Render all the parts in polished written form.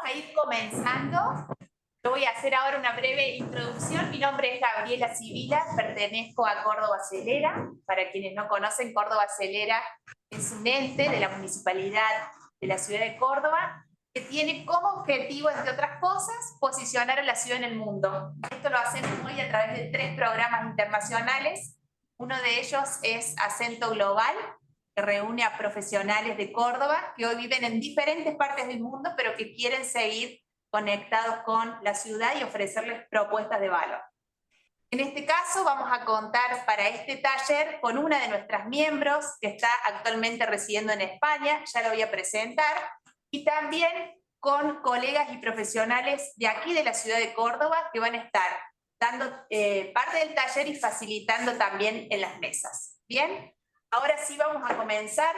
a ir comenzando. Yo voy a hacer ahora una breve introducción. Mi nombre es Gabriela Sibila, pertenezco a Córdoba Acelera. Para quienes no conocen, Córdoba Acelera es un ente de la Municipalidad de la Ciudad de Córdoba que tiene como objetivo, entre otras cosas, posicionar a la ciudad en el mundo. Esto lo hacemos hoy a través de 3 programas internacionales. Uno de ellos es Acento Global, que reúne a profesionales de Córdoba que hoy viven en diferentes partes del mundo, pero que quieren seguir conectados con la ciudad y ofrecerles propuestas de valor. En este caso vamos a contar para este taller con una de nuestras miembros que está actualmente residiendo en España, ya la voy a presentar, y también con colegas y profesionales de aquí de la ciudad de Córdoba que van a estar dando parte del taller y facilitando también en las mesas. ¿Bien? Ahora sí vamos a comenzar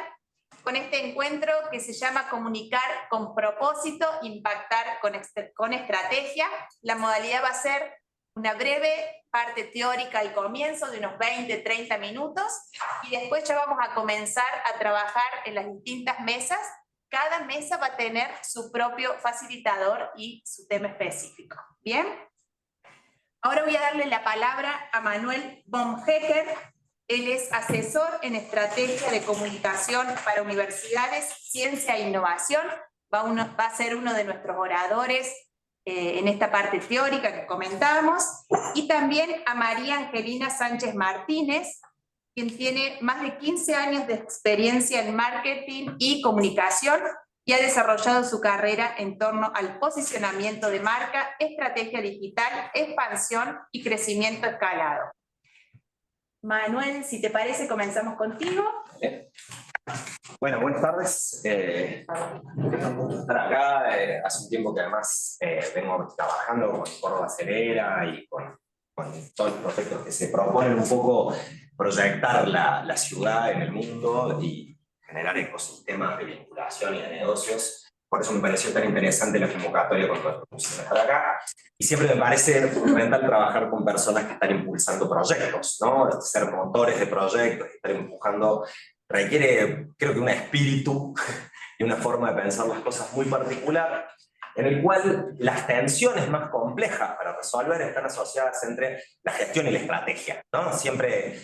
con este encuentro que se llama Comunicar con propósito, impactar con estrategia. La modalidad va a ser una breve parte teórica al comienzo de unos 20-30 minutos y después ya vamos a comenzar a trabajar en las distintas mesas. Cada mesa va a tener su propio facilitador y su tema específico. ¿Bien? Ahora voy a darle la palabra a Manuel Baumhecker. Él es asesor en estrategia de comunicación para universidades, ciencia e innovación. Va a ser uno de nuestros oradores en esta parte teórica que comentamos. Y también a María Angelina Sánchez Martínez, quien tiene más de 15 años de experiencia en marketing y comunicación y ha desarrollado su carrera en torno al posicionamiento de marca, estrategia digital, expansión y crecimiento escalado. Manuel, si te parece, comenzamos contigo. Bueno, buenas tardes. Un gusto estar acá. Hace un tiempo que además vengo trabajando con Córdoba Acelera y con todos los proyectos que se proponen un poco proyectar la ciudad en el mundo y generar ecosistemas de vinculación y de negocios. Por eso me pareció tan interesante la convocatoria con todos los que están acá. Y siempre me parece fundamental trabajar con personas que están impulsando proyectos, ¿no? Ser motores de proyectos, estar empujando, requiere, creo que un espíritu y una forma de pensar las cosas muy particular, en el cual las tensiones más complejas para resolver están asociadas entre la gestión y la estrategia, ¿no? Siempre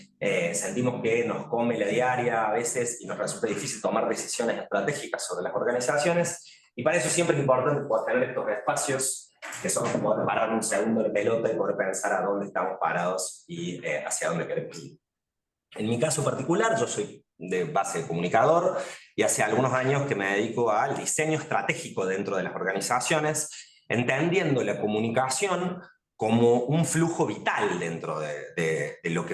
sentimos que nos come la diaria a veces y nos resulta difícil tomar decisiones estratégicas sobre las organizaciones, y para eso siempre es importante poder tener estos espacios que son poder parar un segundo de pelota y poder pensar a dónde estamos parados y hacia dónde queremos ir. En mi caso particular, yo soy de base comunicador y hace algunos años que me dedico al diseño estratégico dentro de las organizaciones, entendiendo la comunicación como un flujo vital dentro de los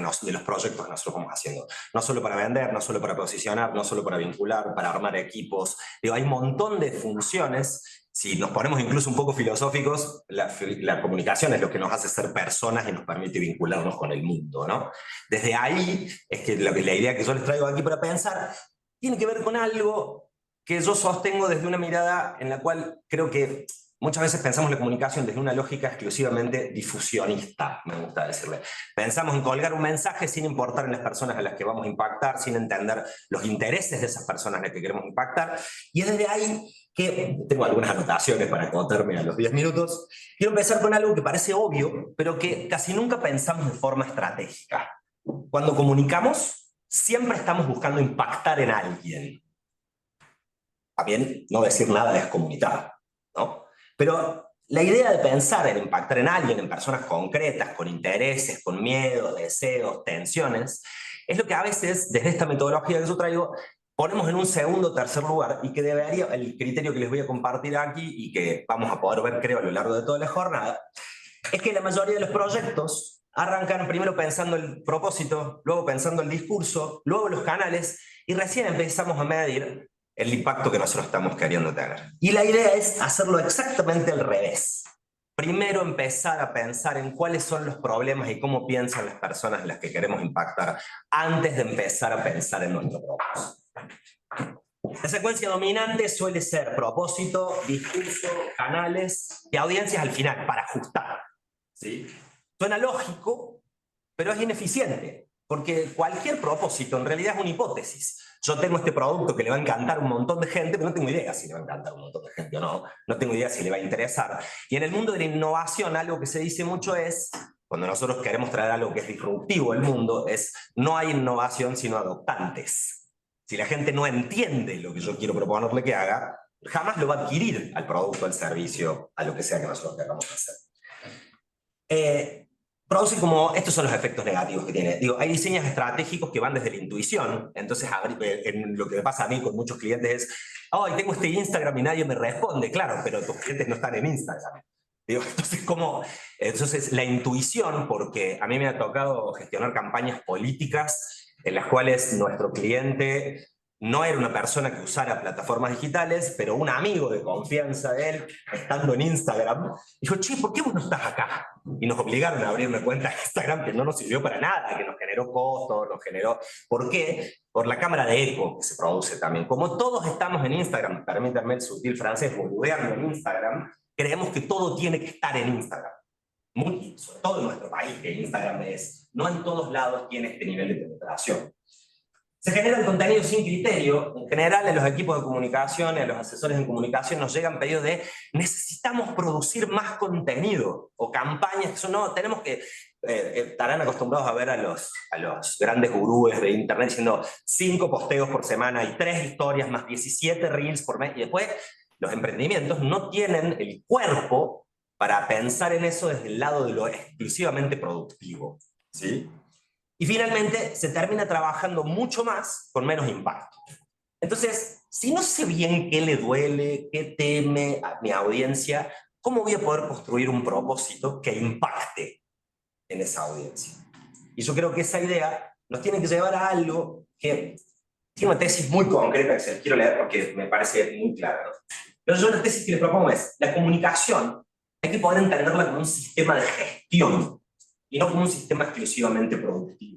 proyectos que nosotros vamos haciendo. No solo para vender, no solo para posicionar, no solo para vincular, para armar equipos. Digo, hay un montón de funciones. Si nos ponemos incluso un poco filosóficos, la comunicación es lo que nos hace ser personas y nos permite vincularnos con el mundo, ¿no? Desde ahí es que la idea que yo les traigo aquí para pensar tiene que ver con algo que yo sostengo desde una mirada en la cual creo que muchas veces pensamos la comunicación desde una lógica exclusivamente difusionista, me gusta decirle. Pensamos en colgar un mensaje sin importar en las personas a las que vamos a impactar, sin entender los intereses de esas personas a las que queremos impactar, y es desde ahí que tengo algunas anotaciones para acotarme a los 10 minutos. Quiero empezar con algo que parece obvio, pero que casi nunca pensamos de forma estratégica. Cuando comunicamos, siempre estamos buscando impactar en alguien. También no decir nada es comunicar, ¿no? Pero la idea de pensar en impactar en alguien, en personas concretas, con intereses, con miedos, deseos, tensiones, es lo que a veces, desde esta metodología que yo traigo, ponemos en un segundo o tercer lugar, y que debería, el criterio que les voy a compartir aquí y que vamos a poder ver, creo, a lo largo de toda la jornada, es que la mayoría de los proyectos arrancan primero pensando el propósito, luego pensando el discurso, luego los canales, y recién empezamos a medir el impacto que nosotros estamos queriendo tener. Y la idea es hacerlo exactamente al revés. Primero empezar a pensar en cuáles son los problemas y cómo piensan las personas en las que queremos impactar, antes de empezar a pensar en nuestro propósito. La secuencia dominante suele ser propósito, discurso, canales y audiencias al final, para ajustar, ¿sí? Suena lógico, pero es ineficiente, porque cualquier propósito en realidad es una hipótesis. yo tengo este producto que le va a encantar a un montón de gente, pero no tengo idea si le va a encantar a un montón de gente o no, no tengo idea si le va a interesar. Y en el mundo de la innovación, algo que se dice mucho es, cuando nosotros queremos traer algo que es disruptivo al mundo, es no hay innovación sino adoptantes. Si la gente no entiende lo que yo quiero proponerle que haga, jamás lo va a adquirir al producto, al servicio, a lo que sea que nosotros queramos hacer. Produce como, estos son los efectos negativos que tiene. Digo, hay diseños estratégicos que van desde la intuición, entonces en lo que me pasa a mí con muchos clientes es, oh, tengo este Instagram y nadie me responde, claro, pero tus clientes no están en Instagram. Digo, entonces la intuición, porque a mí me ha tocado gestionar campañas políticas en las cuales nuestro cliente no era una persona que usara plataformas digitales, pero un amigo de confianza de él, estando en Instagram, dijo, che, ¿por qué vos no estás acá? Y nos obligaron a abrir una cuenta de Instagram que no nos sirvió para nada, que nos generó costos, nos generó... ¿Por qué? Por la cámara de eco que se produce también. Como todos estamos en Instagram, permítanme el sutil francés, boludeando en Instagram, creemos que todo tiene que estar en Instagram. Sobre todo en nuestro país, que Instagram es, no en todos lados tiene este nivel de penetración. Se genera el contenido sin criterio. En general, en los equipos de comunicación, en los asesores en comunicación, nos llegan pedidos de necesitamos producir más contenido o campañas. Eso no, tenemos que... estarán acostumbrados a ver a los grandes gurúes de internet diciendo 5 posteos por semana y 3 historias más 17 reels por mes. Y después, los emprendimientos no tienen el cuerpo para pensar en eso desde el lado de lo exclusivamente productivo. ¿Sí? Y finalmente se termina trabajando mucho más con menos impacto. Entonces, si no sé bien qué le duele, qué teme a mi audiencia, ¿cómo voy a poder construir un propósito que impacte en esa audiencia? Y yo creo que esa idea nos tiene que llevar a algo que tiene una tesis muy concreta que se les quiero leer porque me parece muy clara, ¿no? Pero yo la tesis que les propongo es, la comunicación hay que poder entenderla como un sistema de gestión y no como un sistema exclusivamente productivo.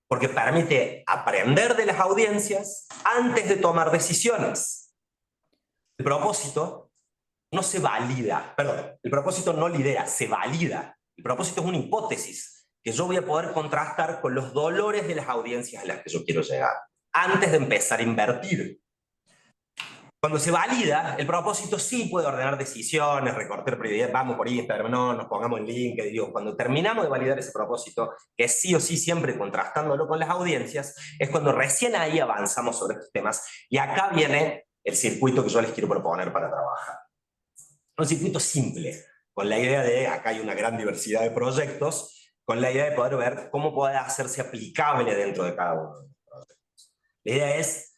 Porque permite aprender de las audiencias antes de tomar decisiones. El propósito no se valida, perdón, el propósito no lidera, se valida. El propósito es una hipótesis que yo voy a poder contrastar con los dolores de las audiencias a las que yo quiero llegar, antes de empezar a invertir. Cuando se valida, el propósito sí puede ordenar decisiones, recortar prioridades, vamos por Instagram, no, nos pongamos en LinkedIn. Digo, cuando terminamos de validar ese propósito, que es sí o sí siempre contrastándolo con las audiencias, es cuando recién ahí avanzamos sobre estos temas. Y acá viene el circuito que yo les quiero proponer para trabajar. Un circuito simple, con la idea de, acá hay una gran diversidad de proyectos, con la idea de poder ver cómo puede hacerse aplicable dentro de cada uno de los proyectos. La idea es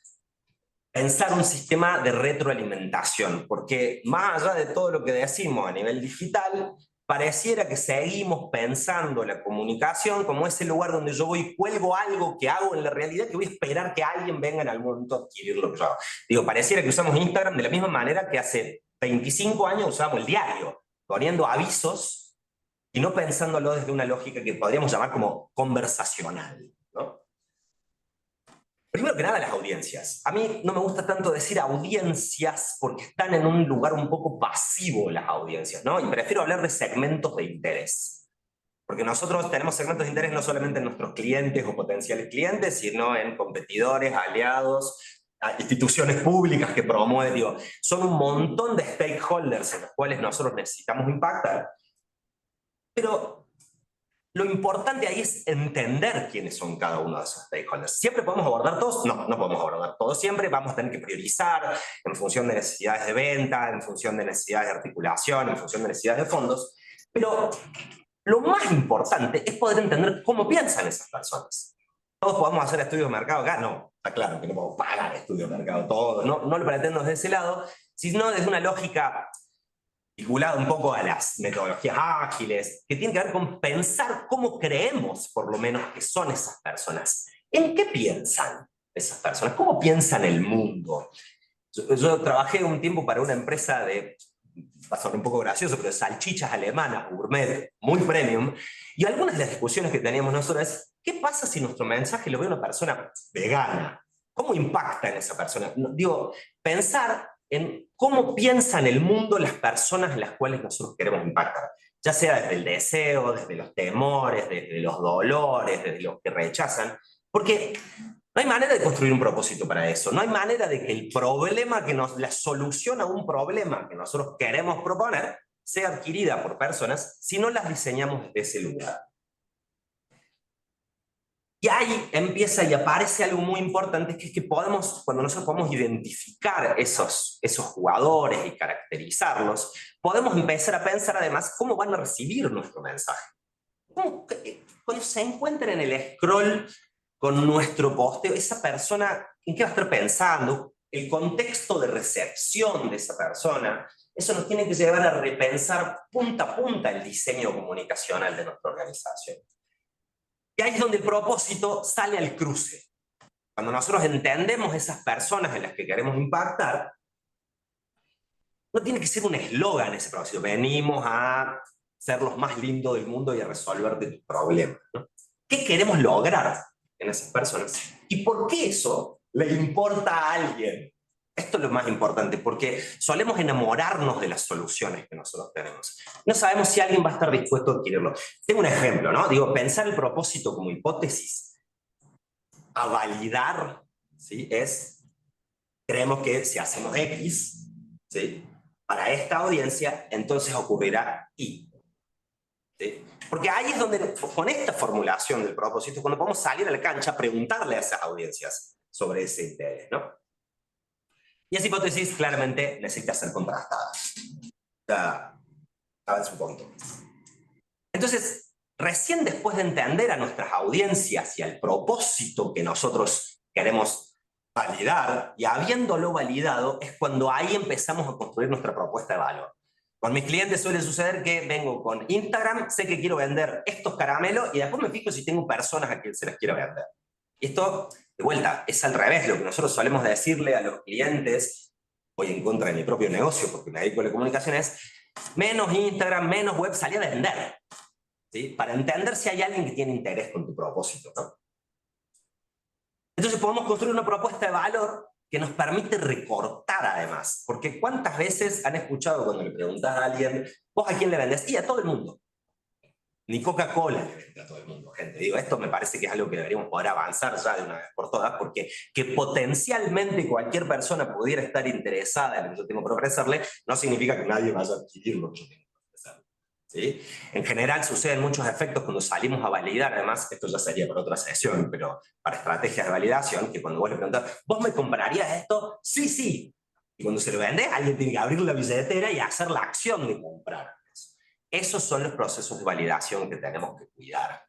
pensar un sistema de retroalimentación, porque más allá de todo lo que decimos a nivel digital, pareciera que seguimos pensando la comunicación como ese lugar donde yo voy y cuelgo algo que hago en la realidad, que voy a esperar que alguien venga en algún momento a adquirir lo que yo hago. Digo, pareciera que usamos Instagram de la misma manera que hace 25 años usábamos el diario, poniendo avisos y no pensándolo desde una lógica que podríamos llamar como conversacional, ¿no? Primero que nada, las audiencias. A mí no me gusta tanto decir audiencias porque están en un lugar un poco pasivo las audiencias, ¿no? Y prefiero hablar de segmentos de interés. Porque nosotros tenemos segmentos de interés no solamente en nuestros clientes o potenciales clientes, sino en competidores, aliados, instituciones públicas que promueven. Digo, son un montón de stakeholders en los cuales nosotros necesitamos impactar. Pero lo importante ahí es entender quiénes son cada uno de esos stakeholders. ¿Siempre podemos abordar todos? No, no podemos abordar todos siempre. Vamos a tener que priorizar en función de necesidades de venta, en función de necesidades de articulación, en función de necesidades de fondos. Pero lo más importante es poder entender cómo piensan esas personas. ¿Todos podemos hacer estudios de mercado acá? No, está claro que no podemos pagar estudios de mercado todos. No lo pretendo desde ese lado, sino desde una lógica vinculado un poco a las metodologías ágiles, que tiene que ver con pensar cómo creemos, por lo menos, que son esas personas. ¿En qué piensan esas personas? ¿Cómo piensan el mundo? Yo trabajé un tiempo para una empresa de, va a sonar un poco gracioso, pero de salchichas alemanas, gourmet, muy premium, y algunas de las discusiones que teníamos nosotros es, ¿qué pasa si nuestro mensaje lo ve una persona vegana? ¿Cómo impacta en esa persona? Digo, pensar en cómo piensan el mundo las personas en las cuales nosotros queremos impactar, ya sea desde el deseo, desde los temores, desde los dolores, desde los que rechazan, porque No hay manera de construir un propósito para eso. No hay manera de que el problema la solución a un problema que nosotros queremos proponer sea adquirida por personas si no las diseñamos desde ese lugar. Y ahí empieza y aparece algo muy importante, que es que cuando nosotros podemos identificar esos jugadores y caracterizarlos, podemos empezar a pensar además cómo van a recibir nuestro mensaje. Cuando se encuentren en el scroll con nuestro posteo, esa persona, ¿en qué va a estar pensando? El contexto de recepción de esa persona, eso nos tiene que llevar a repensar punta a punta el diseño comunicacional de nuestra organización. Y ahí es donde el propósito sale al cruce. Cuando nosotros entendemos esas personas en las que queremos impactar, no tiene que ser un eslogan ese propósito. Venimos a ser los más lindos del mundo y a resolver tus problemas, ¿no? ¿Qué queremos lograr en esas personas? ¿Y por qué eso le importa a alguien? Esto es lo más importante, porque solemos enamorarnos de las soluciones que nosotros tenemos. No sabemos si alguien va a estar dispuesto a adquirirlo. Tengo un ejemplo, ¿no? Digo, pensar el propósito como hipótesis a validar, ¿sí? Creemos que si hacemos X, ¿sí? Para esta audiencia, entonces ocurrirá Y. ¿Sí? Porque ahí es donde, con esta formulación del propósito, cuando podemos salir a la cancha a preguntarle a esas audiencias sobre ese interés, ¿no? Y esa hipótesis claramente necesita ser contrastada. Avanza un poquito. Entonces, recién después de entender a nuestras audiencias y al propósito que nosotros queremos validar, y habiéndolo validado, es cuando ahí empezamos a construir nuestra propuesta de valor. Con mis clientes suele suceder que vengo con Instagram, sé que quiero vender estos caramelos y después me fijo si tengo personas a quien se las quiero vender. Y esto, de vuelta, es al revés. Lo que nosotros solemos decirle a los clientes, voy en contra de mi propio negocio porque me dedico a la comunicación, es menos Instagram, menos web, salí a vender. ¿Sí? Para entender si hay alguien que tiene interés con tu propósito, ¿no? Entonces podemos construir una propuesta de valor que nos permite recortar además. Porque ¿cuántas veces han escuchado cuando le preguntás a alguien, vos a quién le vendés? Y a todo el mundo. Ni Coca-Cola le vende a todo el mundo, gente. Digo, esto me parece que es algo que deberíamos poder avanzar ya de una vez por todas, porque que potencialmente cualquier persona pudiera estar interesada en lo que yo tengo para ofrecerle, no significa que nadie vaya a adquirir lo que yo tengo para ofrecerle. ¿Sí? En general suceden muchos efectos cuando salimos a validar, además, esto ya sería para otra sesión, pero para estrategias de validación, que cuando vos le preguntás, ¿vos me comprarías esto? Sí, sí. Y cuando se lo vende, alguien tiene que abrir la billetera y hacer la acción de comprar. Esos son los procesos de validación que tenemos que cuidar.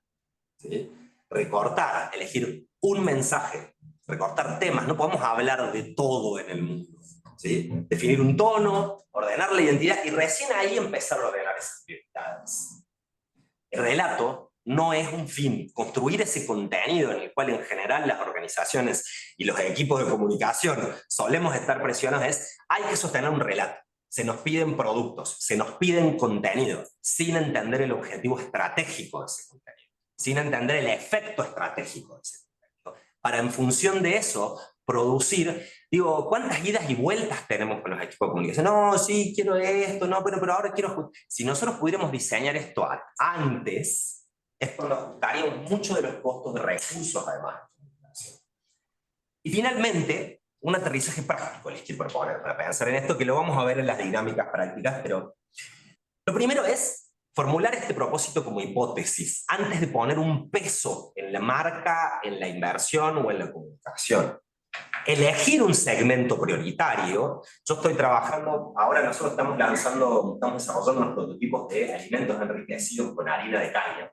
¿Sí? Recortar, elegir un mensaje, recortar temas. No podemos hablar de todo en el mundo. ¿Sí? Definir un tono, ordenar la identidad y recién ahí empezar a ordenar esas prioridades. El relato no es un fin. Construir ese contenido en el cual en general las organizaciones y los equipos de comunicación solemos estar presionados es, hay que sostener un relato. Se nos piden productos, se nos piden contenido, sin entender el objetivo estratégico de ese contenido, sin entender el efecto estratégico de ese contenido. Para en función de eso, producir, digo, ¿cuántas idas y vueltas tenemos con los equipos de comunicación? No, sí, quiero esto, no, pero ahora quiero... Si nosotros pudiéramos diseñar esto antes, es cuando ajustaríamos mucho de los costos de recursos, además. Y finalmente, un aterrizaje práctico les quiero proponer para pensar en esto, que lo vamos a ver en las dinámicas prácticas, pero lo primero es formular este propósito como hipótesis, antes de poner un peso en la marca, en la inversión o en la comunicación. Elegir un segmento prioritario. Yo estoy trabajando, ahora nosotros estamos desarrollando unos prototipos de alimentos enriquecidos con harina de caña,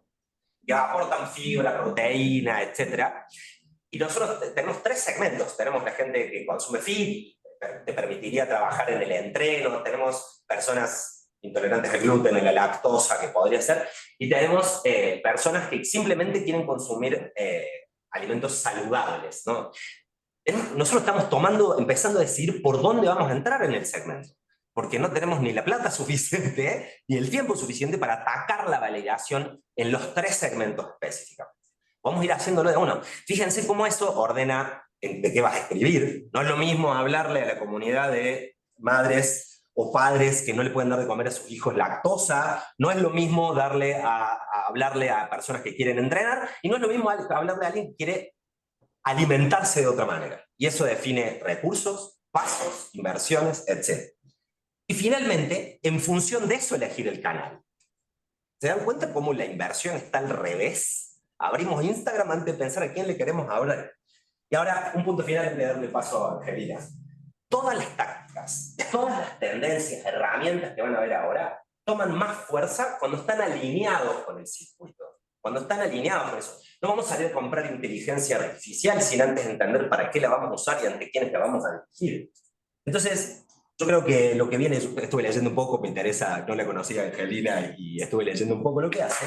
que aportan fibra, proteína, etcétera. Y nosotros tenemos 3 segmentos. Tenemos la gente que consume fit, te permitiría trabajar en el entreno, tenemos personas intolerantes al gluten, a la lactosa, que podría ser, y tenemos personas que simplemente quieren consumir alimentos saludables, ¿no? Nosotros estamos empezando a decidir por dónde vamos a entrar en el segmento, porque no tenemos ni la plata suficiente, ni el tiempo suficiente para atacar la validación en los 3 segmentos específicamente. Vamos a ir haciéndolo de uno. Fíjense cómo eso ordena de qué vas a escribir. No es lo mismo hablarle a la comunidad de madres o padres que no le pueden dar de comer a sus hijos lactosa. No es lo mismo hablarle a personas que quieren entrenar. Y no es lo mismo hablarle a alguien que quiere alimentarse de otra manera. Y eso define recursos, pasos, inversiones, etc. Y finalmente, en función de eso, elegir el canal. ¿Se dan cuenta cómo la inversión está al revés? Abrimos Instagram antes de pensar a quién le queremos hablar. Y ahora, un punto final de darle paso a Angelina. Todas las tácticas, todas las tendencias, herramientas que van a ver ahora, toman más fuerza cuando están alineados con el circuito. Cuando están alineados con eso. No vamos a salir a comprar inteligencia artificial sin antes entender para qué la vamos a usar y ante quiénes la vamos a dirigir. Entonces, yo creo que lo que viene, estuve leyendo un poco, me interesa, no la conocía Angelina y estuve leyendo un poco lo que hace.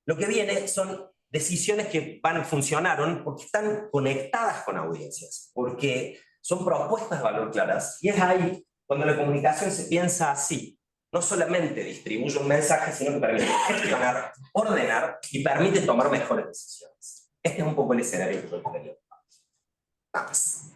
Lo que viene son decisiones que funcionaron porque están conectadas con audiencias, porque son propuestas de valor claras. Y es ahí cuando la comunicación se piensa así. No solamente distribuye un mensaje, sino que permite gestionar, ordenar y permite tomar mejores decisiones. Este es un poco el escenario que yo quería. Nada más.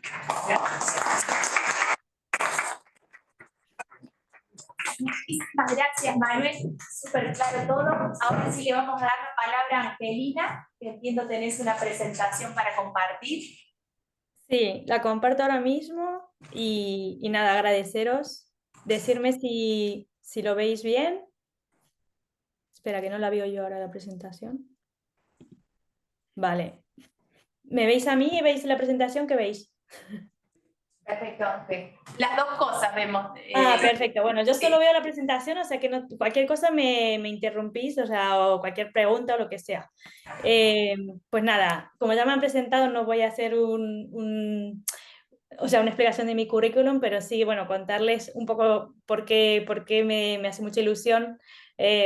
Muchísimas gracias, Manuel. Súper claro todo. Ahora sí le vamos a dar la palabra a Angelina, que entiendo tenés una presentación para compartir. Sí, la comparto ahora mismo y nada, agradeceros. Decirme si lo veis bien. Espera, que no la veo yo ahora la presentación. Vale. ¿Me veis a mí y veis la presentación? ¿Qué veis? Perfecto. Las dos cosas vemos. Perfecto. Bueno, yo solo veo la presentación, o sea que no, cualquier cosa me interrumpís, o sea, o cualquier pregunta o lo que sea. Pues nada, como ya me han presentado, no voy a hacer una explicación de mi currículum, pero sí, bueno, contarles un poco por qué me hace mucha ilusión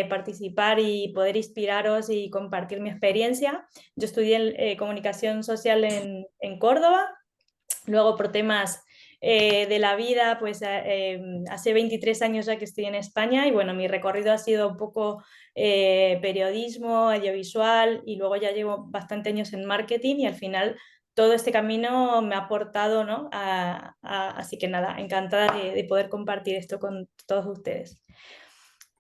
participar y poder inspiraros y compartir mi experiencia. Yo estudié comunicación social en Córdoba, luego por temas de la vida, pues hace 23 años ya que estoy en España y bueno, mi recorrido ha sido un poco periodismo, audiovisual y luego ya llevo bastante años en marketing y al final todo este camino me ha aportado, ¿no? Así que nada, encantada de poder compartir esto con todos ustedes.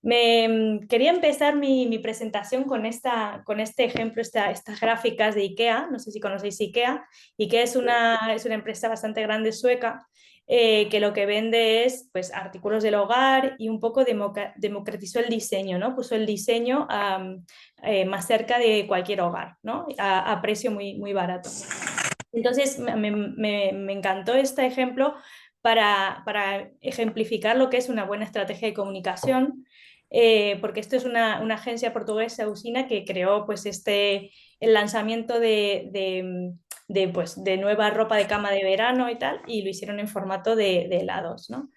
Quería empezar mi presentación con este ejemplo, estas gráficas de IKEA. No sé si conocéis IKEA. IKEA es una empresa bastante grande sueca que lo que vende es pues, artículos del hogar y un poco democratizó el diseño, ¿no? Puso el diseño más cerca de cualquier hogar, ¿no? A precio muy, muy barato. Entonces me encantó este ejemplo para ejemplificar lo que es una buena estrategia de comunicación, porque esto es una agencia portuguesa, Usina, que creó pues, el lanzamiento de nueva ropa de cama de verano y tal, y lo hicieron en formato de helados, ¿no?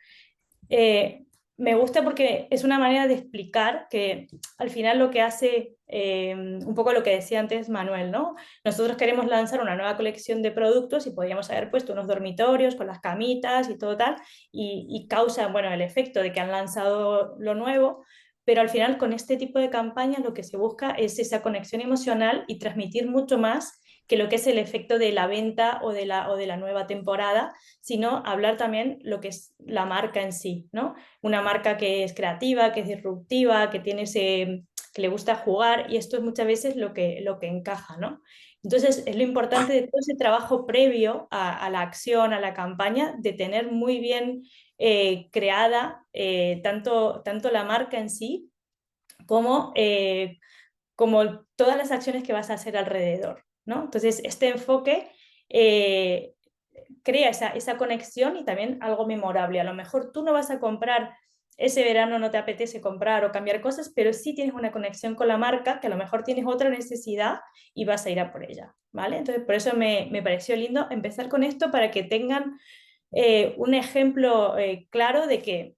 Me gusta porque es una manera de explicar que al final lo que hace, un poco lo que decía antes Manuel, ¿no? Nosotros queremos lanzar una nueva colección de productos y podríamos haber puesto unos dormitorios con las camitas y todo tal, y causa, bueno, el efecto de que han lanzado lo nuevo, pero al final con este tipo de campañas lo que se busca es esa conexión emocional y transmitir mucho más que lo que es el efecto de la venta o de la nueva temporada, sino hablar también lo que es la marca en sí, ¿no? Una marca que es creativa, que es disruptiva, que que le gusta jugar, y esto es muchas veces lo que encaja, ¿no? Entonces, es lo importante de todo ese trabajo previo a la acción, a la campaña, de tener muy bien creada tanto la marca en sí como todas las acciones que vas a hacer alrededor, ¿no? Entonces, este enfoque crea esa conexión y también algo memorable. A lo mejor tú no vas a comprar, ese verano no te apetece comprar o cambiar cosas, pero sí tienes una conexión con la marca, que a lo mejor tienes otra necesidad y vas a ir a por ella, ¿vale? Entonces, por eso me pareció lindo empezar con esto para que tengan un ejemplo claro de que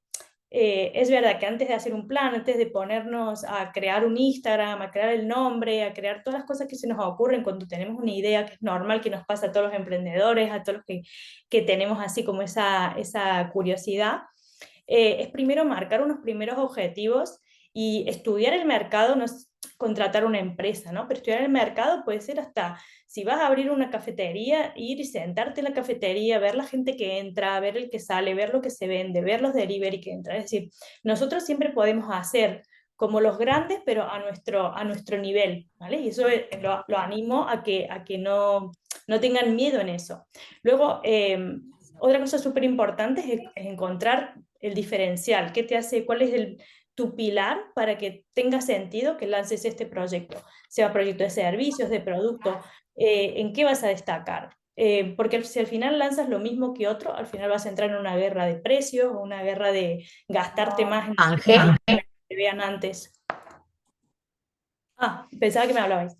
es verdad que antes de hacer un plan, antes de ponernos a crear un Instagram, a crear el nombre, a crear todas las cosas que se nos ocurren cuando tenemos una idea, que es normal, que nos pasa a todos los emprendedores, a todos los que tenemos así como esa curiosidad, es primero marcar unos primeros objetivos y estudiar el mercado, no es contratar una empresa, ¿no? Pero estudiar el mercado puede ser hasta, si vas a abrir una cafetería, ir y sentarte en la cafetería, ver la gente que entra, ver el que sale, ver lo que se vende, ver los delivery que entran. Es decir, nosotros siempre podemos hacer como los grandes, pero a nuestro nivel, ¿vale? Y eso lo animo a que no no tengan miedo en eso. Luego, otra cosa súper importante es encontrar el diferencial, qué te hace, cuál es tu pilar para que tenga sentido que lances este proyecto, sea proyecto de servicios, de producto, en qué vas a destacar. Porque si al final lanzas lo mismo que otro, al final vas a entrar en una guerra de precios o una guerra de gastarte más en Ángel, que te vean antes. Ah, pensaba que me hablabais.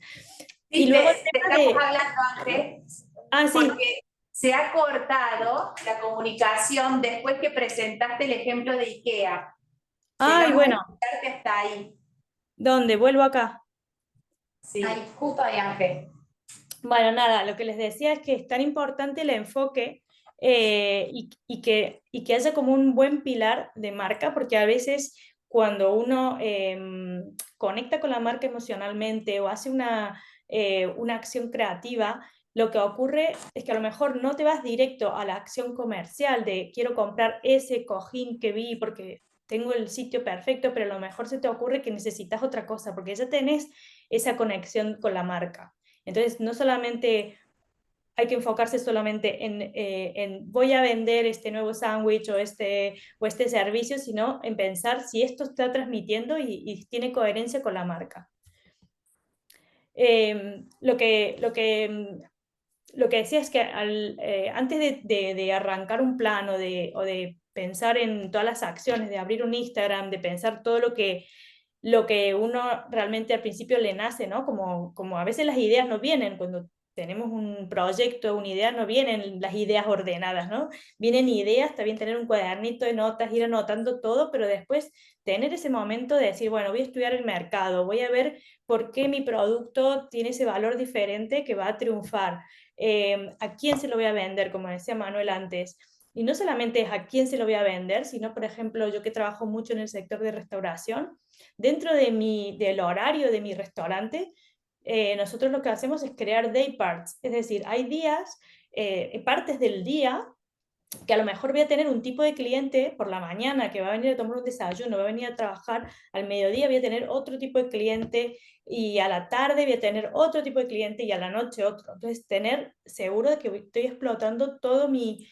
Sí, Y luego el te tema estamos de... hablando, Ángel, Ah, sí. porque se ha cortado la comunicación después que presentaste el ejemplo de IKEA. Ay, Llegamos bueno, a escucharte hasta ahí. ¿dónde? Vuelvo acá. Sí. Ahí, justo ahí, Ángel. Bueno, nada, lo que les decía es que es tan importante el enfoque y que haya como un buen pilar de marca, porque a veces cuando uno conecta con la marca emocionalmente o hace una acción creativa, lo que ocurre es que a lo mejor no te vas directo a la acción comercial de quiero comprar ese cojín que vi porque tengo el sitio perfecto, pero a lo mejor se te ocurre que necesitas otra cosa, porque ya tenés esa conexión con la marca. Entonces, no solamente hay que enfocarse solamente en voy a vender este nuevo sándwich o este servicio, sino en pensar si esto está transmitiendo y tiene coherencia con la marca. Lo que decía es que antes de arrancar un plan o de pensar en todas las acciones, de abrir un Instagram, de pensar todo lo que uno realmente al principio le nace, ¿no? Como a veces las ideas no vienen, cuando tenemos un proyecto, una idea, no vienen las ideas ordenadas, ¿no? Vienen ideas, está bien tener un cuadernito de notas, ir anotando todo, pero después tener ese momento de decir, bueno, voy a estudiar el mercado, voy a ver por qué mi producto tiene ese valor diferente que va a triunfar, a quién se lo voy a vender, como decía Manuel antes. Y no solamente es a quién se lo voy a vender, sino, por ejemplo, yo que trabajo mucho en el sector de restauración, dentro del horario de mi restaurante, nosotros lo que hacemos es crear day parts, es decir, hay días, partes del día que a lo mejor voy a tener un tipo de cliente por la mañana que va a venir a tomar un desayuno, va a venir a trabajar, al mediodía voy a tener otro tipo de cliente y a la tarde voy a tener otro tipo de cliente y a la noche otro. Entonces, tener seguro de que estoy explotando todo mi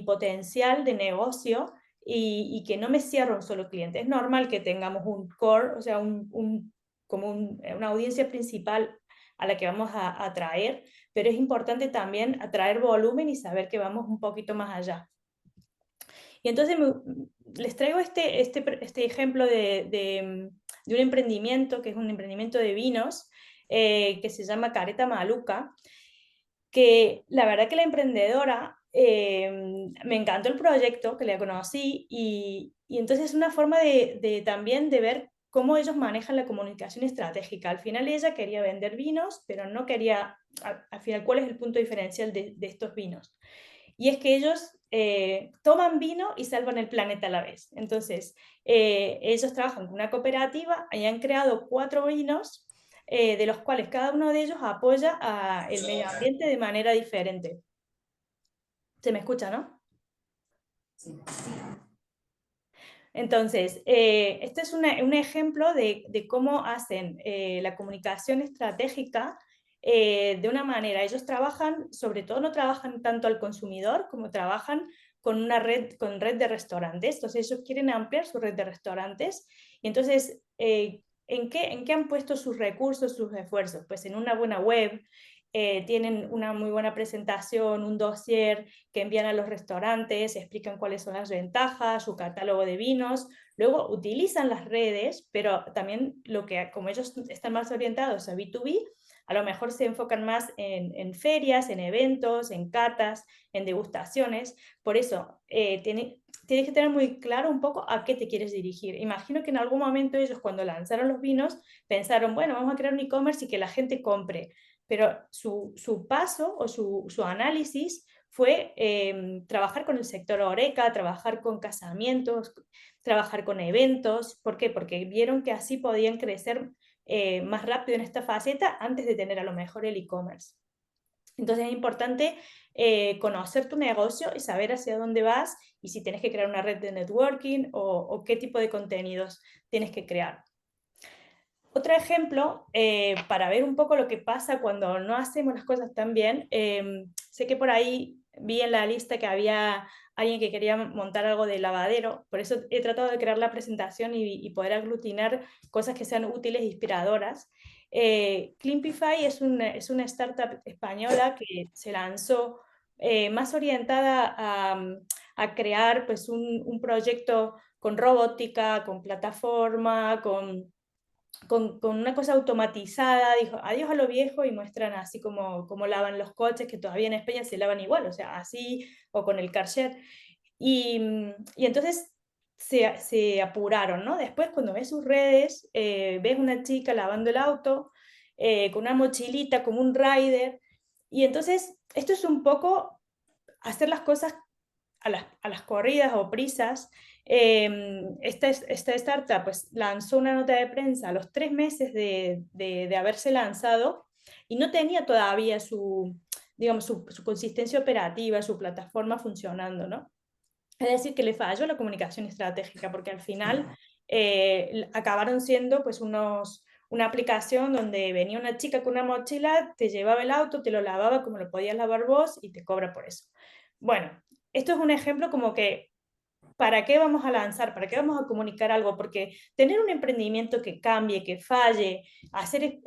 potencial de negocio y que no me cierro un solo cliente. Es normal que tengamos un core, o sea, una audiencia principal a la que vamos a atraer, pero es importante también atraer volumen y saber que vamos un poquito más allá. Y entonces les traigo este ejemplo de un emprendimiento, que es un emprendimiento de vinos, que se llama Careta Maluca, que la verdad que la emprendedora, me encantó el proyecto, que la conocí, y entonces es una forma también de ver cómo ellos manejan la comunicación estratégica. Al final ella quería vender vinos, pero no quería, al final, ¿cuál es el punto diferencial de estos vinos? Y es que ellos toman vino y salvan el planeta a la vez. Entonces, ellos trabajan con una cooperativa y han creado 4 vinos, de los cuales cada uno de ellos apoya el medio ambiente de manera diferente. ¿Se me escucha, no? Sí. Entonces, este es un ejemplo de cómo hacen la comunicación estratégica de una manera. Ellos trabajan, sobre todo no trabajan tanto al consumidor, como trabajan con red de restaurantes. Entonces, ellos quieren ampliar su red de restaurantes. Y entonces, ¿en qué han puesto sus recursos, sus esfuerzos? Pues en una buena web, tienen una muy buena presentación, un dossier que envían a los restaurantes, explican cuáles son las ventajas, su catálogo de vinos, luego utilizan las redes, pero también como ellos están más orientados a B2B, a lo mejor se enfocan más en ferias, en eventos, en catas, en degustaciones. Por eso, tienes que tener muy claro un poco a qué te quieres dirigir. Imagino que en algún momento ellos, cuando lanzaron los vinos, pensaron, bueno, vamos a crear un e-commerce y que la gente compre. Pero su paso o su análisis fue trabajar con el sector Horeca, trabajar con casamientos, trabajar con eventos. ¿Por qué? Porque vieron que así podían crecer más rápido en esta faceta antes de tener a lo mejor el e-commerce. Entonces es importante conocer tu negocio y saber hacia dónde vas y si tienes que crear una red de networking o qué tipo de contenidos tienes que crear. Otro ejemplo, para ver un poco lo que pasa cuando no hacemos las cosas tan bien, sé que por ahí vi en la lista que había alguien que quería montar algo de lavadero, por eso he tratado de crear la presentación y poder aglutinar cosas que sean útiles e inspiradoras. Climpify es una startup española que se lanzó más orientada a crear pues, un proyecto con robótica, con plataforma, con una cosa automatizada, dijo adiós a lo viejo y muestran así como lavan los coches, que todavía en España se lavan igual, o sea, así, o con el Karcher. Y entonces se apuraron, ¿no? Después cuando ves sus redes, ves una chica lavando el auto, con una mochilita, como un rider, y entonces esto es un poco hacer las cosas a las corridas o prisas. Esta startup pues, lanzó una nota de prensa a los 3 meses de haberse lanzado y no tenía todavía digamos, su consistencia operativa, su plataforma funcionando, ¿no? Es decir, que le falló la comunicación estratégica, porque al final acabaron siendo pues, una aplicación donde venía una chica con una mochila, te llevaba el auto, te lo lavaba como lo podías lavar vos y te cobra por eso. Bueno, esto es un ejemplo como que, ¿para qué vamos a lanzar? ¿Para qué vamos a comunicar algo? Porque tener un emprendimiento que cambie, que falle, hacer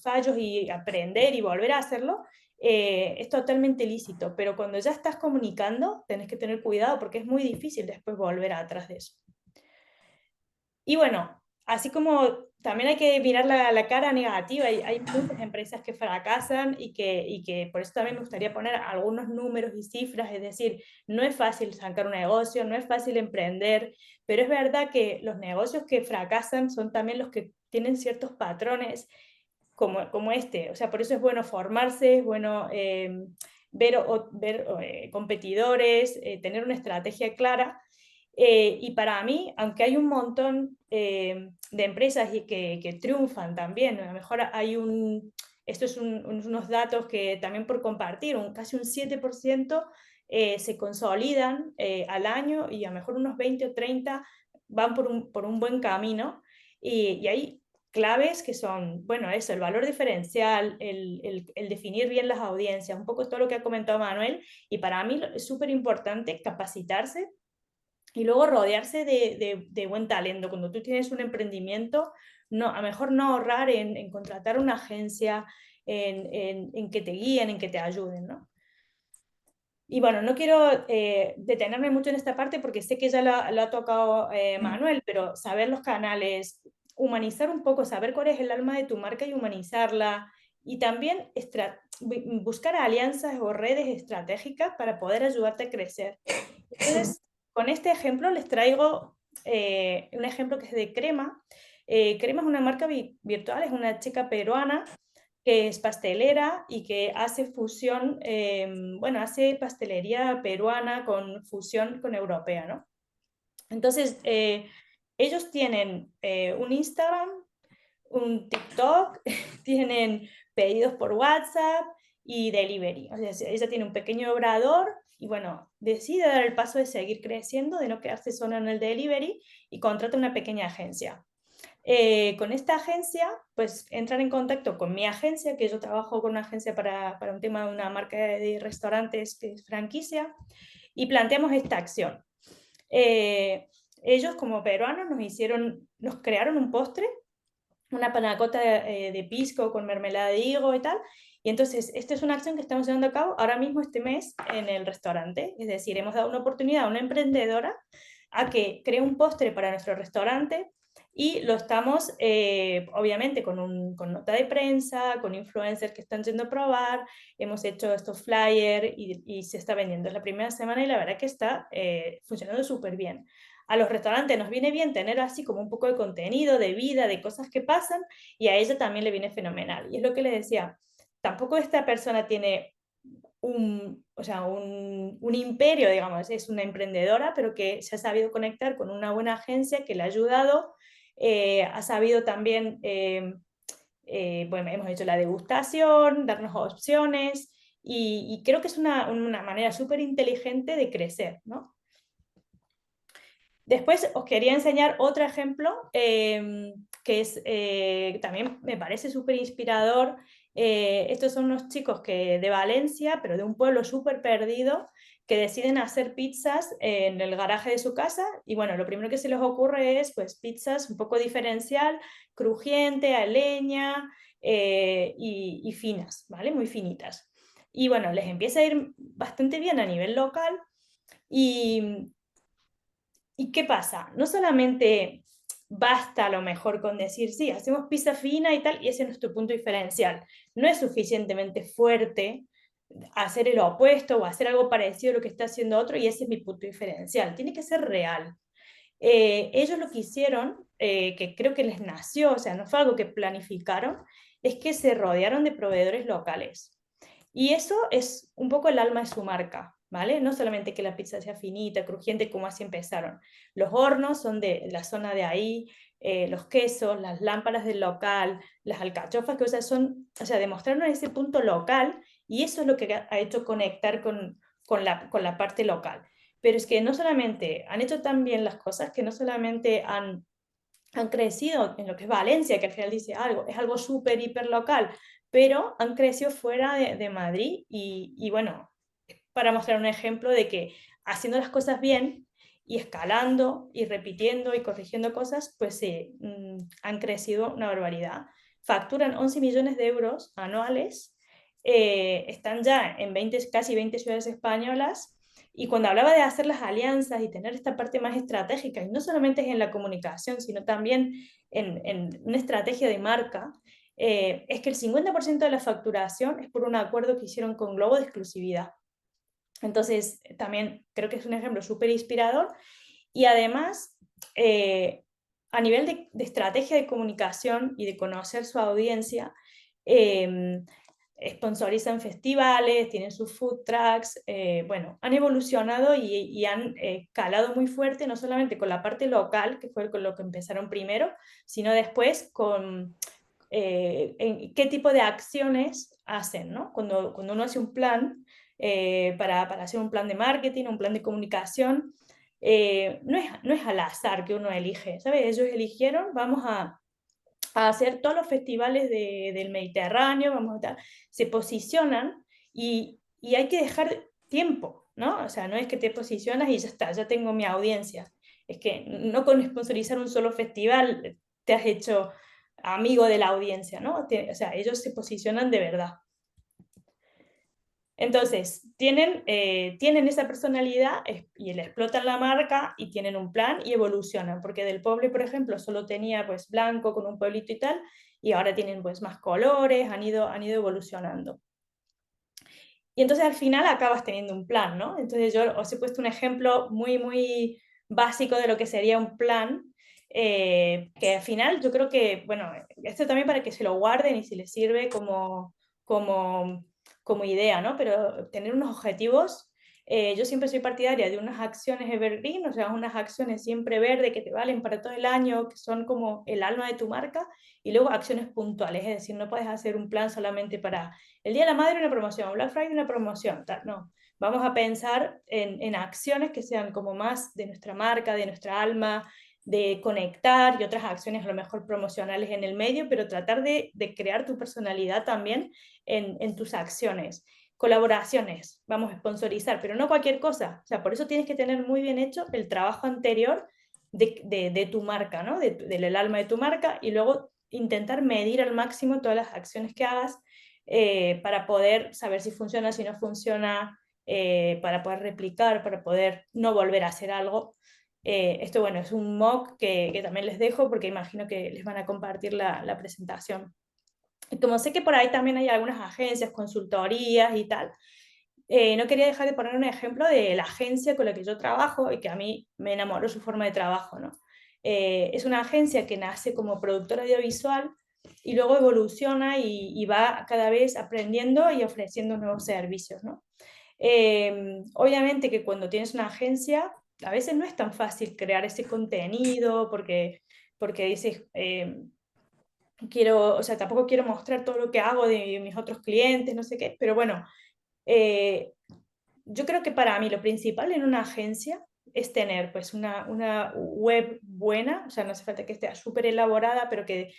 fallos y aprender y volver a hacerlo, es totalmente lícito. Pero cuando ya estás comunicando, tenés que tener cuidado porque es muy difícil después volver atrás de eso. Y bueno, así como también hay que mirar la cara negativa, hay muchas empresas que fracasan y que por eso también me gustaría poner algunos números y cifras, es decir, no es fácil sacar un negocio, no es fácil emprender, pero es verdad que los negocios que fracasan son también los que tienen ciertos patrones como este, o sea, por eso es bueno formarse, es bueno ver competidores, tener una estrategia clara. Y para mí, aunque hay un montón de empresas que triunfan también, a lo mejor esto es unos datos que también por compartir, casi un 7% se consolidan al año y a lo mejor unos 20 o 30 van por un buen camino. Y hay claves que son, bueno, eso, el valor diferencial, el definir bien las audiencias, un poco todo lo que ha comentado Manuel, y para mí es súper importante capacitarse y luego rodearse de buen talento. Cuando tú tienes un emprendimiento, no, a lo mejor no ahorrar en contratar una agencia, en que te guíen, en que te ayuden, ¿no? Y bueno, no quiero detenerme mucho en esta parte porque sé que ya lo ha tocado Manuel, pero saber los canales, humanizar un poco, saber cuál es el alma de tu marca y humanizarla. Y también buscar alianzas o redes estratégicas para poder ayudarte a crecer. Entonces, con este ejemplo les traigo un ejemplo que es de Crema. Crema es una marca virtual, es una chica peruana que es pastelera y que hace fusión, bueno, hace pastelería peruana con fusión con europea, ¿no? Entonces, ellos tienen un Instagram, un TikTok, tienen pedidos por WhatsApp y delivery. O sea, ella tiene un pequeño obrador y bueno, decide dar el paso de seguir creciendo, de no quedarse solo en el delivery y contrata una pequeña agencia. Con esta agencia, pues entran en contacto con mi agencia, que yo trabajo con una agencia para un tema de una marca de restaurantes que es franquicia, y planteamos esta acción. Ellos como peruanos nos crearon un postre, una panacota de pisco con mermelada de higo y tal. Y entonces, esta es una acción que estamos llevando a cabo ahora mismo este mes en el restaurante. Es decir, hemos dado una oportunidad a una emprendedora a que cree un postre para nuestro restaurante y lo estamos, obviamente, con nota de prensa, con influencers que están yendo a probar. Hemos hecho estos flyers y se está vendiendo. Es la primera semana y la verdad que está funcionando súper bien. A los restaurantes nos viene bien tener así como un poco de contenido, de vida, de cosas que pasan, y a ella también le viene fenomenal. Y es lo que les decía, tampoco esta persona tiene o sea, un imperio, digamos, es una emprendedora, pero que se ha sabido conectar con una buena agencia que le ha ayudado, ha sabido también, bueno, hemos hecho la degustación, darnos opciones, y creo que es una manera súper inteligente de crecer, ¿no? Después os quería enseñar otro ejemplo que que es, también me parece súper inspirador. Estos son unos chicos de Valencia, pero de un pueblo súper perdido, que deciden hacer pizzas en el garaje de su casa y bueno, lo primero que se les ocurre es pues pizzas un poco diferencial, crujiente, a leña y finas, ¿vale? Muy finitas. Y bueno, les empieza a ir bastante bien a nivel local y ¿qué pasa? No solamente basta a lo mejor con decir, sí, hacemos pizza fina y tal, y ese es nuestro punto diferencial. No es suficientemente fuerte hacer el opuesto o hacer algo parecido a lo que está haciendo otro y ese es mi punto diferencial. Tiene que ser real. Ellos lo que hicieron, que creo que les nació, o sea, no fue algo que planificaron, es que se rodearon de proveedores locales. Y eso es un poco el alma de su marca, ¿vale? No solamente que la pizza sea finita, crujiente, como así empezaron. Los hornos son de la zona de ahí, los quesos, las lámparas del local, las alcachofas que son, o sea, demostraron ese punto local y eso es lo que ha hecho conectar con la parte local. Pero es que no solamente han hecho tan bien las cosas, que no solamente han crecido en lo que es Valencia, que al final dice algo, es algo súper, hiper local, pero han crecido fuera de Madrid y bueno, para mostrar un ejemplo de que haciendo las cosas bien y escalando y repitiendo y corrigiendo cosas, pues han crecido una barbaridad. Facturan 11 millones de euros anuales, están ya en casi 20 ciudades españolas. Y cuando hablaba de hacer las alianzas y tener esta parte más estratégica, y no solamente es en la comunicación, sino también en una estrategia de marca, es que el 50% de la facturación es por un acuerdo que hicieron con Globo de exclusividad. Entonces, también creo que es un ejemplo súper inspirador. Y además, a nivel de estrategia de comunicación y de conocer su audiencia, sponsorizan festivales, tienen sus food trucks, bueno, han evolucionado y han calado muy fuerte, no solamente con la parte local, que fue con lo que empezaron primero, sino después con en qué tipo de acciones hacen, ¿no? Cuando uno hace un plan, para hacer un plan de marketing, un plan de comunicación, no es al azar que uno elige, ¿sabes? Ellos eligieron, vamos a hacer todos los festivales del Mediterráneo, se posicionan y hay que dejar tiempo, ¿no? O sea, no es que te posicionas y ya está, ya tengo mi audiencia. Es que no con sponsorizar un solo festival te has hecho amigo de la audiencia, ¿no? O sea, ellos se posicionan de verdad. Entonces, tienen esa personalidad y le explotan la marca y tienen un plan y evolucionan, porque Del Poble, por ejemplo, solo tenía pues blanco con un pueblito y tal, y ahora tienen pues más colores, han ido evolucionando. Y entonces al final acabas teniendo un plan, ¿no? Entonces yo os he puesto un ejemplo muy, muy básico de lo que sería un plan, que al final yo creo que, bueno, esto también para que se lo guarden y si les sirve como idea, ¿no? Pero tener unos objetivos, yo siempre soy partidaria de unas acciones evergreen, o sea, unas acciones siempre verde que te valen para todo el año, que son como el alma de tu marca, y luego acciones puntuales, es decir, no puedes hacer un plan solamente para el Día de la Madre una promoción, Black Friday una promoción, tal, no. Vamos a pensar en acciones que sean como más de nuestra marca, de nuestra alma, de conectar y otras acciones a lo mejor promocionales en el medio, pero tratar de crear tu personalidad también en tus acciones. Colaboraciones, vamos a sponsorizar, pero no cualquier cosa. O sea, por eso tienes que tener muy bien hecho el trabajo anterior de tu marca, ¿no? Del alma de tu marca y luego intentar medir al máximo todas las acciones que hagas para poder saber si funciona, si no funciona, para poder replicar, para poder no volver a hacer algo. Esto, bueno, es un mock que también les dejo porque imagino que les van a compartir la presentación. Y como sé que por ahí también hay algunas agencias, consultorías y tal, no quería dejar de poner un ejemplo de la agencia con la que yo trabajo y que a mí me enamoró su forma de trabajo, ¿no? Es una agencia que nace como productora audiovisual y luego evoluciona y va cada vez aprendiendo y ofreciendo nuevos servicios, ¿no? Obviamente que cuando tienes una agencia, a veces no es tan fácil crear ese contenido porque dices, o sea, tampoco quiero mostrar todo lo que hago de mis otros clientes, no sé qué, pero bueno, yo creo que para mí lo principal en una agencia es tener pues una web buena, o sea, no hace falta que esté súper elaborada, pero que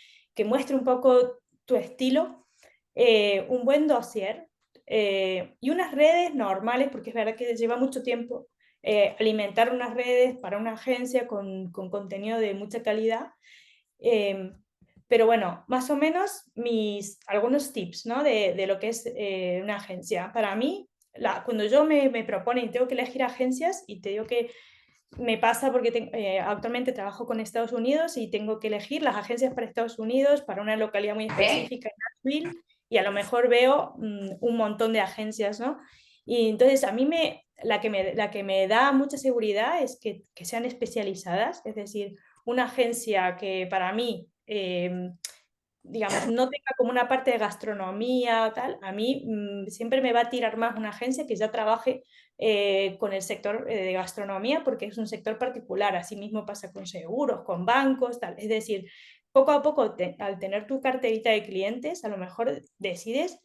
muestre un poco tu estilo, un buen dossier y unas redes normales, porque es verdad que lleva mucho tiempo alimentar unas redes para una agencia con contenido de mucha calidad. Pero bueno, más o menos algunos tips, ¿no? de lo que es una agencia. Para mí, cuando yo me proponen y tengo que elegir agencias, y te digo que me pasa porque actualmente trabajo con Estados Unidos y tengo que elegir las agencias para Estados Unidos, para una localidad muy específica en Nashville, y a lo mejor veo un montón de agencias, ¿no? Y entonces a mí la que me da mucha seguridad es que sean especializadas, es decir, una agencia que para mí, digamos, no tenga como una parte de gastronomía o tal, a mí siempre me va a tirar más una agencia que ya trabaje con el sector de gastronomía, porque es un sector particular. Así mismo pasa con seguros, con bancos, tal. Es decir, poco a poco, al tener tu carterita de clientes, a lo mejor decides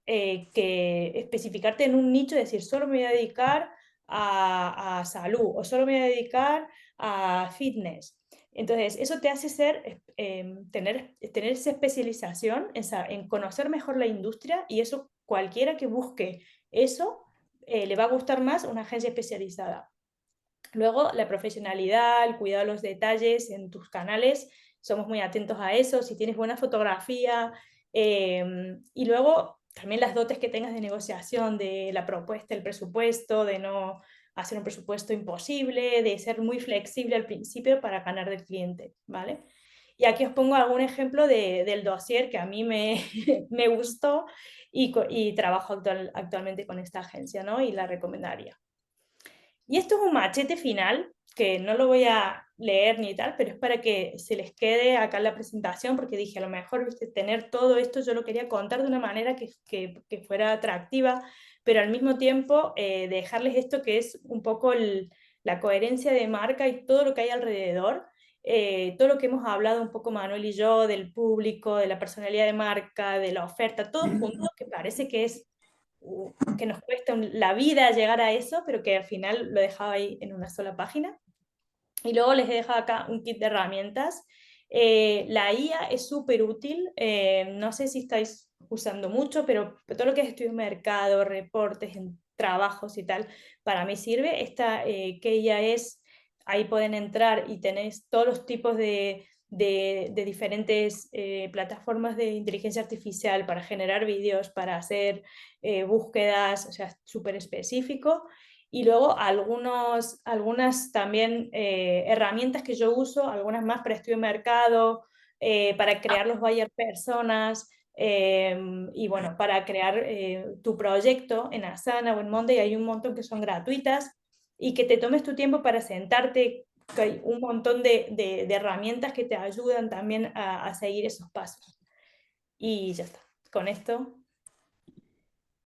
que especificarte en un nicho, decir, solo me voy a dedicar a salud o solo me voy a dedicar a fitness. Entonces, eso te hace tener esa especialización, en conocer mejor la industria, y eso cualquiera que busque eso le va a gustar más una agencia especializada. Luego, la profesionalidad, el cuidado de los detalles en tus canales, somos muy atentos a eso, si tienes buena fotografía, y luego también las dotes que tengas de negociación, de la propuesta, el presupuesto, de no hacer un presupuesto imposible, de ser muy flexible al principio para ganar del cliente, ¿vale? Y aquí os pongo algún ejemplo del dossier que a mí me gustó y trabajo actualmente con esta agencia, ¿no? Y la recomendaría. Y esto es un machete final, que no lo voy a leer ni tal, pero es para que se les quede acá en la presentación, porque dije, a lo mejor, ¿viste? Tener todo esto yo lo quería contar de una manera que fuera atractiva, pero al mismo tiempo dejarles esto que es un poco la coherencia de marca y todo lo que hay alrededor. Todo lo que hemos hablado un poco Manuel y yo, del público, de la personalidad de marca, de la oferta, todo junto, que parece que nos cuesta la vida llegar a eso, pero que al final lo he dejado ahí en una sola página. Y luego les he dejado acá un kit de herramientas. La IA es súper útil, no sé si estáis usando mucho, pero todo lo que es estudio de mercado, reportes en trabajos y tal, para mí sirve. Esta que ya es, ahí pueden entrar y tenéis todos los tipos de diferentes plataformas de inteligencia artificial para generar vídeos, para hacer búsquedas, o sea, súper específico. Y luego algunas también herramientas que yo uso, algunas más para estudio de mercado, para crear los buyer personas, y bueno, para crear tu proyecto en Asana o en Monday. Hay un montón que son gratuitas, y que te tomes tu tiempo para sentarte, que hay un montón de herramientas que te ayudan también a seguir esos pasos. Y ya está, con esto